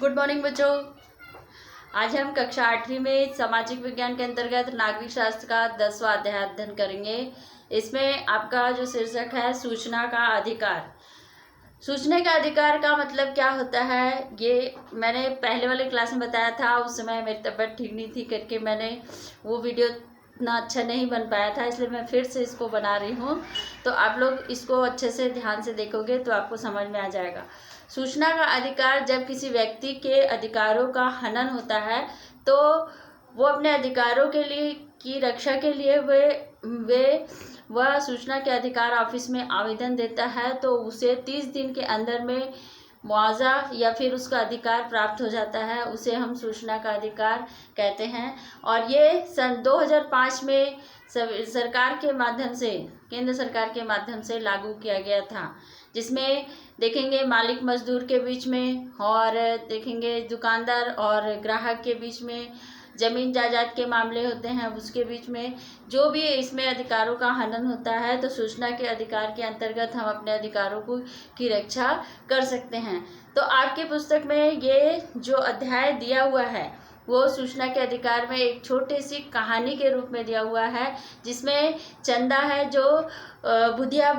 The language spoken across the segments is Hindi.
गुड मॉर्निंग बच्चों। आज हम कक्षा 8वीं में सामाजिक विज्ञान के अंतर्गत नागरिक शास्त्र का 10वां अध्याय अध्ययन करेंगे। इसमें आपका जो शीर्षक है सूचना का अधिकार। सूचना का अधिकार का मतलब क्या होता है, ये मैंने पहले वाले क्लास में बताया था। उस समय मेरी तबीयत ठीक नहीं थी करके मैंने वो वीडियो इतना अच्छा नहीं बन पाया था, इसलिए मैं फिर से इसको बना रही हूँ। तो आप लोग इसको अच्छे से ध्यान से देखोगे तो आपको समझ में आ जाएगा। सूचना का अधिकार, जब किसी व्यक्ति के अधिकारों का हनन होता है तो वो अपने अधिकारों के लिए की रक्षा के लिए वह सूचना के अधिकार ऑफिस में आवेदन देता है, तो उसे 30 दिन के अंदर में मुआवजा या फिर उसका अधिकार प्राप्त हो जाता है। उसे हम सूचना का अधिकार कहते हैं। और ये सन 2005 में सरकार के माध्यम से, केंद्र सरकार के माध्यम से लागू किया गया था, जिसमें देखेंगे मालिक मजदूर के बीच में, और देखेंगे दुकानदार और ग्राहक के बीच में, जमीन जायदाद के मामले होते हैं उसके बीच में, जो भी इसमें अधिकारों का हनन होता है तो सूचना के अधिकार के अंतर्गत हम अपने अधिकारों की रक्षा कर सकते हैं। तो आपकी पुस्तक में ये जो अध्याय दिया हुआ है वो सूचना के अधिकार में एक छोटी सी कहानी के रूप में दिया हुआ है, जिसमें चंदा है जो बुधिया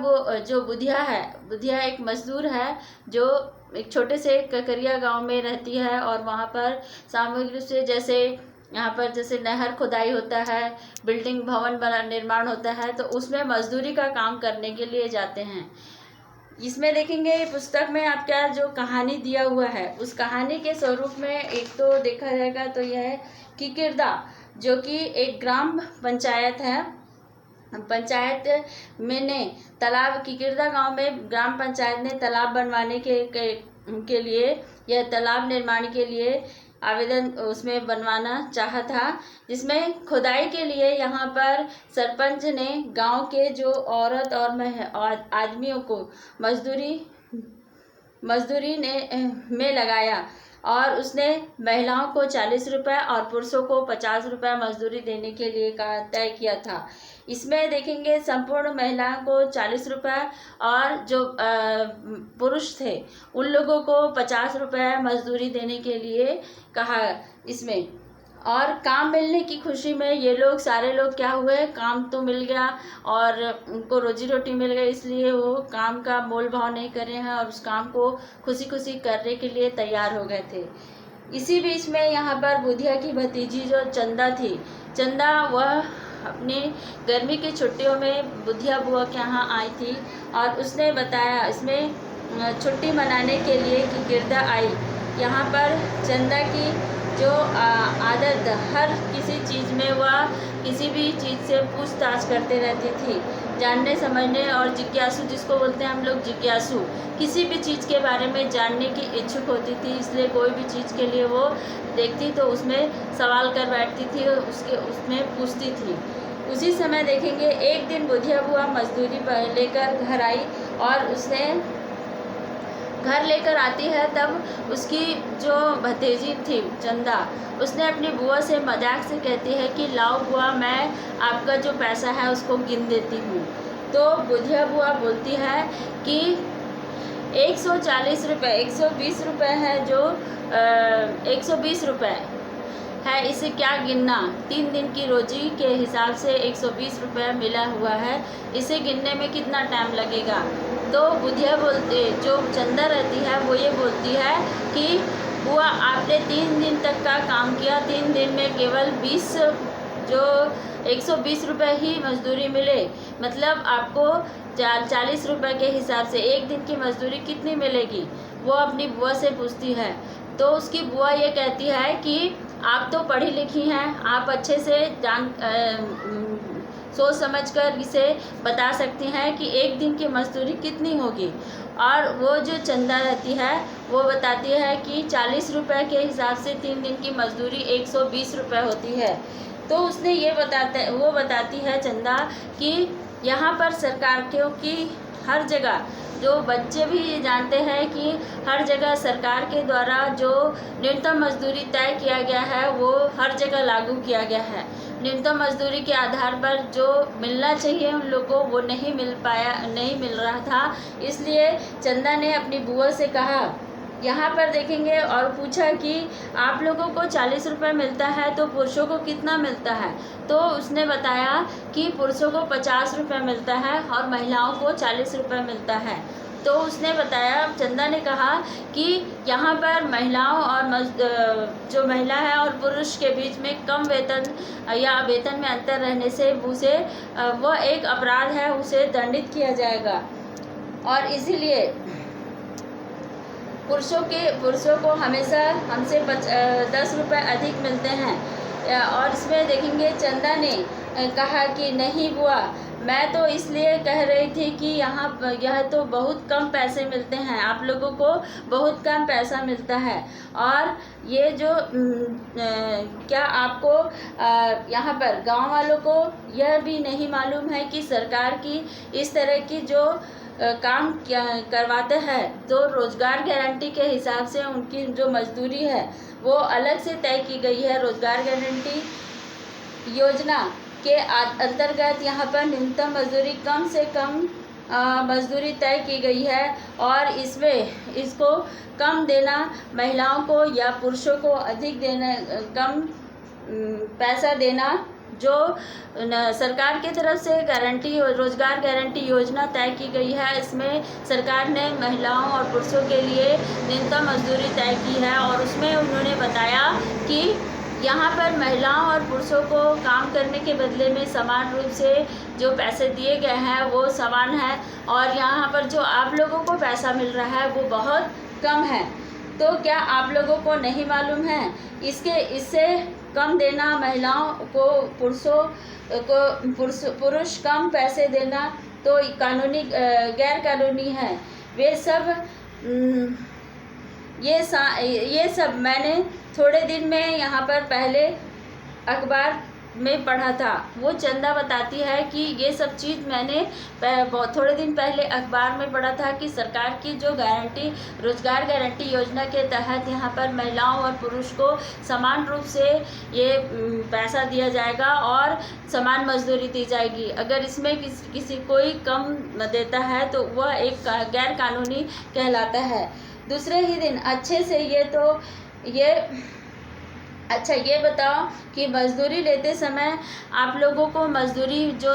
एक मजदूर है जो एक छोटे से ककरिया गांव में रहती है। और वहाँ पर सामूहिक रूप से जैसे यहाँ पर जैसे नहर खुदाई होता है, बिल्डिंग भवन निर्माण होता है, तो उसमें मजदूरी का काम करने के लिए जाते हैं। इसमें देखेंगे पुस्तक में आपका जो कहानी दिया हुआ है उस कहानी के स्वरूप में एक तो देखा जाएगा तो यह है किकिरदा, जो कि एक ग्राम पंचायत है। पंचायत में ने तालाब, किकिरदा गांव में ग्राम पंचायत ने तालाब बनवाने के लिए या तालाब निर्माण के लिए आवेदन उसमें बनवाना चाहा था, जिसमें खुदाई के लिए यहाँ पर सरपंच ने गांव के जो औरत और आदमियों को मजदूरी में लगाया, और उसने महिलाओं को 40 रुपये और पुरुषों को 50 रुपये मजदूरी देने के लिए तय किया था। इसमें देखेंगे संपूर्ण महिलाओं को 40 रुपये और जो पुरुष थे उन लोगों को 50 रुपये मजदूरी देने के लिए कहा इसमें। और काम मिलने की खुशी में ये लोग सारे लोग क्या हुए, काम तो मिल गया और उनको रोजी रोटी मिल गई, इसलिए वो काम का मोल भाव नहीं कर रहे हैं और उस काम को खुशी खुशी करने के लिए तैयार हो गए थे। इसी बीच में यहाँ पर बुधिया की भतीजी जो चंदा थी, चंदा वह अपनी गर्मी की छुट्टियों में बुधिया बुआ के यहाँ आई थी और उसने बताया इसमें छुट्टी मनाने के लिए कि किरदा आई। यहाँ पर चंदा की जो आदत, हर किसी चीज़ में वह किसी भी चीज़ से पूछताछ करते रहती थी, जानने समझने और जिज्ञासु, जिसको बोलते हैं हम लोग जिज्ञासु, किसी भी चीज़ के बारे में जानने की इच्छुक होती थी। इसलिए कोई भी चीज़ के लिए वो देखती तो उसमें सवाल कर बैठती थी और उसमें पूछती थी। उसी समय देखेंगे एक दिन बुधिया बुआ मजदूरी लेकर घर आई और उसने घर लेकर आती है, तब उसकी जो भतीजी थी चंदा, उसने अपनी बुआ से मजाक से कहती है कि लाओ बुआ, मैं आपका जो पैसा है उसको गिन देती हूँ। तो बुधिया बुआ बोलती है कि 140 रुपये, 120 रुपये है, जो 120 रुपये है, इसे क्या गिनना, 3 दिन की रोजी के हिसाब से 120 रुपये मिला हुआ है, इसे गिनने में कितना टाइम लगेगा। तो बुधिया जो चंदा रहती है वो ये बोलती है कि बुआ, आपने 3 दिन तक का काम किया, 3 दिन में केवल 120 रुपये ही मजदूरी मिले, मतलब आपको 40 रुपये के हिसाब से एक दिन की मजदूरी कितनी मिलेगी, वो अपनी बुआ से पूछती है। तो उसकी बुआ ये कहती है कि आप तो पढ़ी लिखी हैं, आप अच्छे से सोच समझकर इसे बता सकती हैं कि एक दिन की मजदूरी कितनी होगी। और वो जो चंदा रहती है वो बताती है कि 40 रुपये के हिसाब से 3 दिन की मजदूरी 120 रुपये होती है। तो उसने वो बताती है चंदा कि यहाँ पर सरकार, क्योंकि हर जगह जो बच्चे भी ये जानते हैं कि हर जगह सरकार के द्वारा जो न्यूनतम मजदूरी तय किया गया है वो हर जगह लागू किया गया है। न्यूनतम मजदूरी के आधार पर जो मिलना चाहिए उन लोगों को वो नहीं मिल रहा था। इसलिए चंदा ने अपनी बुआ से कहा यहाँ पर देखेंगे और पूछा कि आप लोगों को 40 रुपये मिलता है तो पुरुषों को कितना मिलता है। तो उसने बताया कि पुरुषों को 50 रुपये मिलता है और महिलाओं को 40 रुपये मिलता है। तो उसने बताया, चंदा ने कहा कि यहाँ पर महिलाओं और जो महिला है और पुरुष के बीच में कम वेतन या वेतन में अंतर रहने से उसे वह एक अपराध है, उसे दंडित किया जाएगा। और इसीलिए पुरुषों को हमेशा हमसे 10 रुपये अधिक मिलते हैं। और इसमें देखेंगे चंदा ने कहा कि नहीं बुआ, मैं तो इसलिए कह रही थी कि यह तो बहुत कम पैसे मिलते हैं, आप लोगों को बहुत कम पैसा मिलता है। और ये जो क्या आपको यहाँ पर गांव वालों को यह भी नहीं मालूम है कि सरकार की इस तरह की जो काम करवाते हैं तो रोज़गार गारंटी के हिसाब से उनकी जो मजदूरी है वो अलग से तय की गई है। रोज़गार गारंटी योजना के अंतर्गत यहाँ पर न्यूनतम मजदूरी कम से कम मजदूरी तय की गई है और इसमें इसको कम देना महिलाओं को या पुरुषों को अधिक देना, कम पैसा देना जो सरकार की तरफ से रोज़गार गारंटी योजना तय की गई है। इसमें सरकार ने महिलाओं और पुरुषों के लिए न्यूनतम मजदूरी तय की है और उसमें उन्होंने बताया कि यहाँ पर महिलाओं और पुरुषों को काम करने के बदले में समान रूप से जो पैसे दिए गए हैं वो समान है और यहाँ पर जो आप लोगों को पैसा मिल रहा है वो बहुत कम है। तो क्या आप लोगों को नहीं मालूम है इससे कम देना महिलाओं को, पुरुष कम पैसे देना तो कानूनी गैर कानूनी है। वे सब ये सब मैंने थोड़े दिन में यहाँ पर पहले अखबार में पढ़ा था। वो चंदा बताती है कि ये सब चीज़ मैंने थोड़े दिन पहले अखबार में पढ़ा था कि सरकार की जो रोज़गार गारंटी योजना के तहत यहाँ पर महिलाओं और पुरुष को समान रूप से ये पैसा दिया जाएगा और समान मजदूरी दी जाएगी। अगर इसमें किसी कोई कम देता है तो वह एक गैर कानूनी कहलाता है। दूसरे ही दिन अच्छा ये बताओ कि मज़दूरी लेते समय आप लोगों को मज़दूरी जो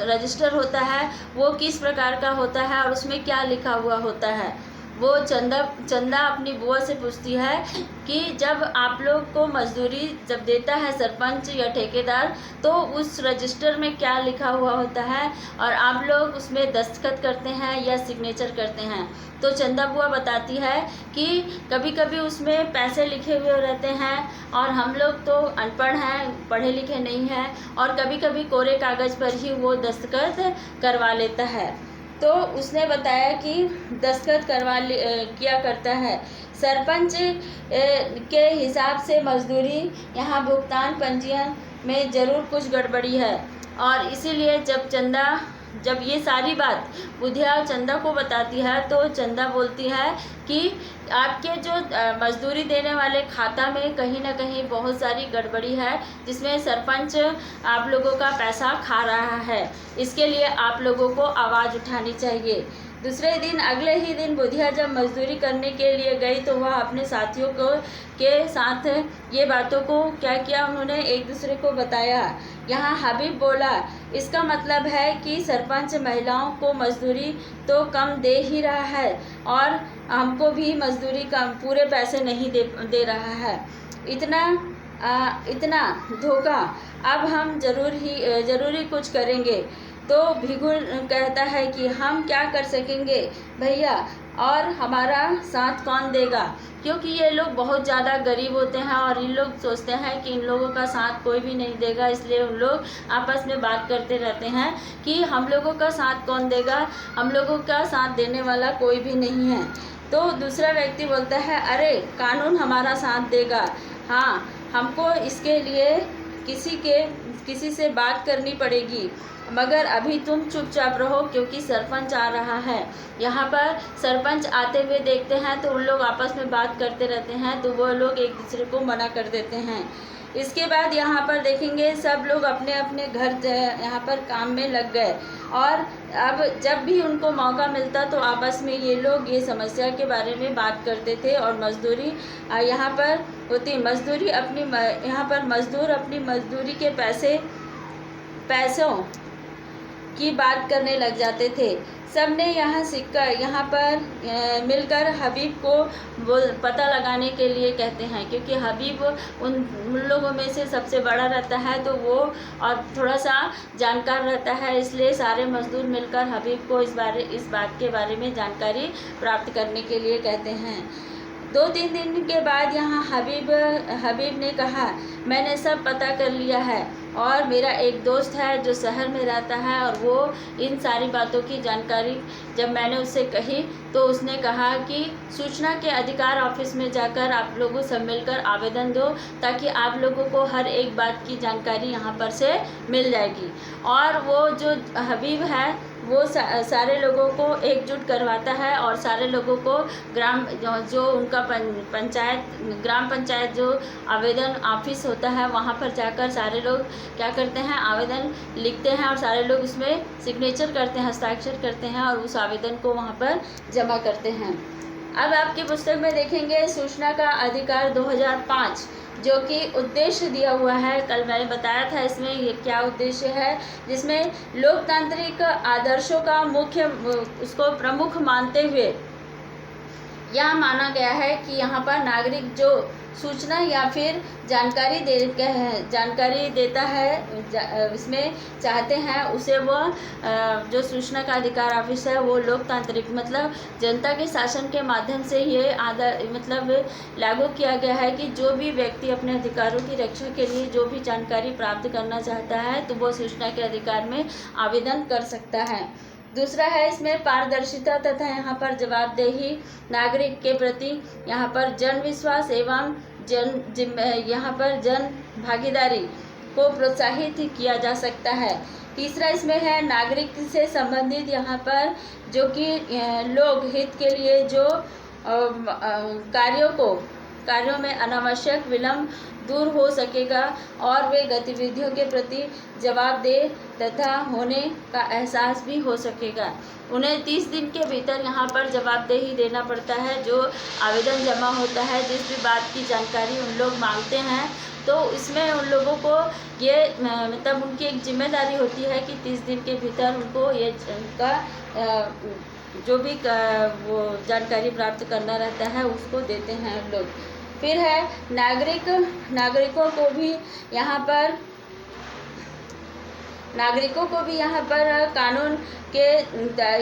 रजिस्टर होता है वो किस प्रकार का होता है और उसमें क्या लिखा हुआ होता है। वो चंदा अपनी बुआ से पूछती है कि जब आप लोग को मजदूरी जब देता है सरपंच या ठेकेदार तो उस रजिस्टर में क्या लिखा हुआ होता है और आप लोग उसमें दस्तखत करते हैं या सिग्नेचर करते हैं। तो चंदा बुआ बताती है कि कभी कभी उसमें पैसे लिखे हुए रहते हैं और हम लोग तो अनपढ़ हैं, पढ़े लिखे नहीं हैं और कभी कभी कोरे कागज़ पर ही वो दस्तखत करवा लेता है। तो उसने बताया कि दस्तखत किया करता है। सरपंच के हिसाब से मजदूरी यहाँ भुगतान पंजीयन में ज़रूर कुछ गड़बड़ी है और इसीलिए जब ये सारी बात बुधिया चंदा को बताती है तो चंदा बोलती है कि आपके जो मजदूरी देने वाले खाता में कहीं ना कहीं बहुत सारी गड़बड़ी है जिसमें सरपंच आप लोगों का पैसा खा रहा है। इसके लिए आप लोगों को आवाज़ उठानी चाहिए। दूसरे दिन अगले ही दिन बुधिया जब मजदूरी करने के लिए गई तो वह अपने साथियों के साथ ये बातों को क्या किया, उन्होंने एक दूसरे को बताया। यहाँ हबीब बोला, इसका मतलब है कि सरपंच महिलाओं को मजदूरी तो कम दे ही रहा है और हमको भी मजदूरी का पूरे पैसे नहीं दे रहा है। इतना धोखा, अब हम ज़रूरी कुछ करेंगे। तो भिगुल कहता है कि हम क्या कर सकेंगे भैया, और हमारा साथ कौन देगा, क्योंकि ये लोग बहुत ज़्यादा गरीब होते हैं और इन लोग सोचते हैं कि इन लोगों का साथ कोई भी नहीं देगा, इसलिए उन लोग आपस में बात करते रहते हैं कि हम लोगों का साथ कौन देगा, हम लोगों का साथ देने वाला कोई भी नहीं है। तो दूसरा व्यक्ति बोलता है, अरे कानून हमारा साथ देगा, हाँ हमको इसके लिए किसी से बात करनी पड़ेगी। मगर अभी तुम चुपचाप रहो क्योंकि सरपंच आ रहा है। यहाँ पर सरपंच आते हुए देखते हैं तो उन लोग आपस में बात करते रहते हैं, तो वो लोग एक दूसरे को मना कर देते हैं। इसके बाद यहाँ पर देखेंगे सब लोग अपने अपने घर यहाँ पर काम में लग गए, और अब जब भी उनको मौका मिलता तो आपस में ये लोग ये समस्या के बारे में बात करते थे। और मजदूरी यहाँ पर होती, मजदूरी अपनी यहाँ पर मजदूर अपनी मजदूरी के पैसों की बात करने लग जाते थे। सबने यहाँ पर मिलकर हबीब को पता लगाने के लिए कहते हैं, क्योंकि हबीब उन लोगों में से सबसे बड़ा रहता है, तो वो और थोड़ा सा जानकार रहता है, इसलिए सारे मजदूर मिलकर हबीब को इस बात के बारे में जानकारी प्राप्त करने के लिए कहते हैं। 2-3 दिन के बाद यहाँ हबीब ने कहा, मैंने सब पता कर लिया है और मेरा एक दोस्त है जो शहर में रहता है, और वो इन सारी बातों की जानकारी जब मैंने उससे कही तो उसने कहा कि सूचना के अधिकार ऑफिस में जाकर आप लोगों सब मिलकर आवेदन दो, ताकि आप लोगों को हर एक बात की जानकारी यहाँ पर से मिल जाएगी। और वो जो हबीब है वो सारे लोगों को एकजुट करवाता है, और सारे लोगों को जो उनका ग्राम पंचायत जो आवेदन ऑफिस होता है वहाँ पर जाकर सारे लोग क्या करते हैं, आवेदन लिखते हैं, और सारे लोग उसमें सिग्नेचर करते हैं, हस्ताक्षर करते हैं, और उस आवेदन को वहाँ पर जमा करते हैं। अब आपकी पुस्तक में देखेंगे सूचना का अधिकार 2005 जो कि उद्देश्य दिया हुआ है। कल मैंने बताया था इसमें ये क्या उद्देश्य है, जिसमें लोकतांत्रिक आदर्शों का उसको प्रमुख मानते हुए यह माना गया है कि यहाँ पर नागरिक जो सूचना या फिर जानकारी देता है इसमें चाहते हैं उसे वो जो सूचना का अधिकार ऑफिस है वो लोकतांत्रिक मतलब जनता के शासन के माध्यम से ये लागू किया गया है कि जो भी व्यक्ति अपने अधिकारों की रक्षा के लिए जो भी जानकारी प्राप्त करना चाहता है तो वो सूचना के अधिकार में आवेदन कर सकता है। दूसरा है इसमें पारदर्शिता तथा यहाँ पर जवाबदेही, नागरिक के प्रति यहाँ पर जन विश्वास एवं यहाँ पर जन भागीदारी को प्रोत्साहित किया जा सकता है। तीसरा इसमें है नागरिक से संबंधित यहाँ पर जो कि लोक हित के लिए जो कार्यों में अनावश्यक विलंब दूर हो सकेगा और वे गतिविधियों के प्रति जवाबदेह तथा होने का एहसास भी हो सकेगा। उन्हें 30 दिन के भीतर यहाँ पर जवाबदेही देना पड़ता है। जो आवेदन जमा होता है, जिस भी बात की जानकारी उन लोग मांगते हैं, तो इसमें उन लोगों को ये उनकी एक जिम्मेदारी होती है कि 30 दिन के भीतर उनको ये उनका जो भी वो जानकारी प्राप्त करना रहता है उसको देते हैं लोग। फिर है नागरिकों को भी यहाँ पर कानून के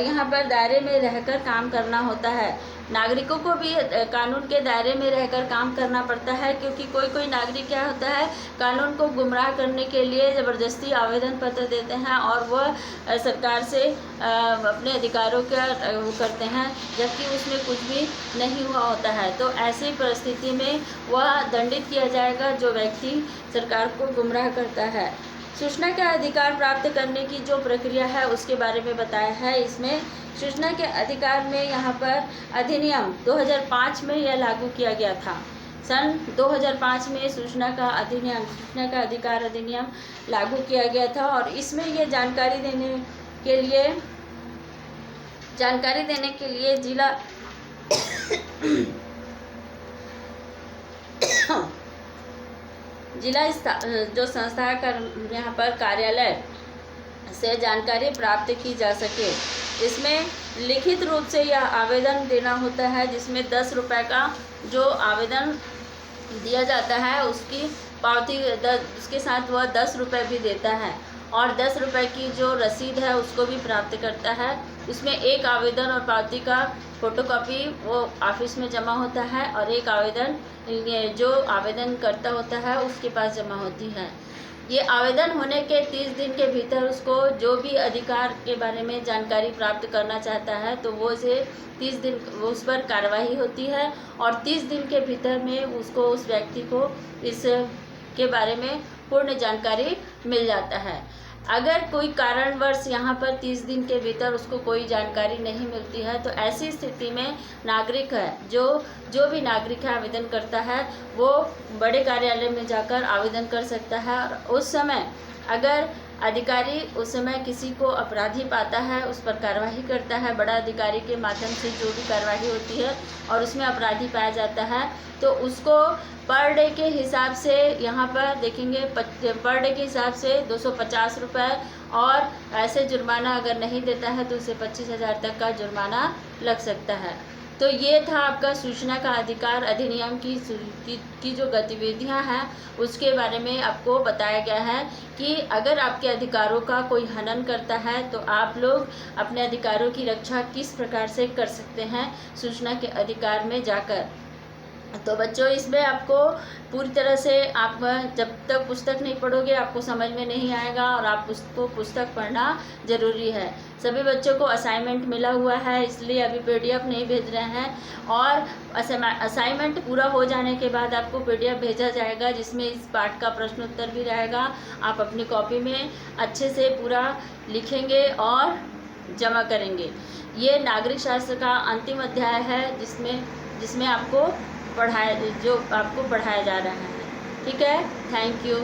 यहाँ पर दायरे में रहकर काम करना होता है। नागरिकों को भी कानून के दायरे में रहकर काम करना पड़ता है, क्योंकि कोई नागरिक क्या होता है कानून को गुमराह करने के लिए ज़बरदस्ती आवेदन पत्र देते हैं और वह सरकार से अपने अधिकारों का वो करते हैं, जबकि उसमें कुछ भी नहीं हुआ होता है। तो ऐसी परिस्थिति में वह दंडित किया जाएगा जो व्यक्ति सरकार को गुमराह करता है। सूचना का अधिकार प्राप्त करने की जो प्रक्रिया है उसके बारे में बताया है। इसमें सूचना के अधिकार में यहाँ पर अधिनियम 2005 में यह लागू किया गया था। सन 2005 में सूचना का अधिकार अधिनियम लागू किया गया था, और इसमें यह जानकारी देने के लिए जिला जो संस्था का यहाँ पर कार्यालय से जानकारी प्राप्त की जा सके, इसमें लिखित रूप से यह आवेदन देना होता है, जिसमें 10 रुपये का जो आवेदन दिया जाता है उसकी पावती उसके साथ वह 10 रुपये भी देता है, और 10 रुपये की जो रसीद है उसको भी प्राप्त करता है। उसमें एक आवेदन और पावती का फोटोकॉपी वो ऑफिस में जमा होता है, और एक आवेदन जो आवेदन करता होता है उसके पास जमा होती है। ये आवेदन होने के 30 दिन के भीतर उसको जो भी अधिकार के बारे में जानकारी प्राप्त करना चाहता है तो वो से 30 दिन उस पर कार्रवाई होती है, और 30 दिन के भीतर में उसको उस व्यक्ति को इस के बारे में पूर्ण जानकारी मिल जाता है। अगर कोई कारणवश यहाँ पर 30 दिन के भीतर उसको कोई जानकारी नहीं मिलती है, तो ऐसी स्थिति में नागरिक है जो भी नागरिक है आवेदन करता है, वो बड़े कार्यालय में जाकर आवेदन कर सकता है। और उस समय अगर अधिकारी उस समय किसी को अपराधी पाता है, उस पर कार्रवाई करता है, बड़ा अधिकारी के माध्यम से जो भी कार्रवाई होती है और उसमें अपराधी पाया जाता है, तो उसको पर डे के हिसाब से यहाँ पर देखेंगे पर डे के हिसाब से 250 रुपये, और ऐसे जुर्माना अगर नहीं देता है तो उसे 25,000 तक का जुर्माना लग सकता है। तो ये था आपका सूचना का अधिकार अधिनियम की जो गतिविधियां हैं उसके बारे में आपको बताया गया है कि अगर आपके अधिकारों का कोई हनन करता है तो आप लोग अपने अधिकारों की रक्षा किस प्रकार से कर सकते हैं सूचना के अधिकार में जाकर। तो बच्चों, इसमें आपको पूरी तरह से आप जब तक पुस्तक नहीं पढ़ोगे आपको समझ में नहीं आएगा, और आप उसको पुस्तक पढ़ना ज़रूरी है। सभी बच्चों को असाइनमेंट मिला हुआ है, इसलिए अभी पीडीएफ नहीं भेज रहे हैं, और असाइनमेंट पूरा हो जाने के बाद आपको पीडीएफ भेजा जाएगा जिसमें इस पाठ का प्रश्न उत्तर भी रहेगा। आप अपनी कॉपी में अच्छे से पूरा लिखेंगे और जमा करेंगे। ये नागरिक शास्त्र का अंतिम अध्याय है जिसमें आपको पढ़ाया जा रहा है। ठीक है, थैंक यू।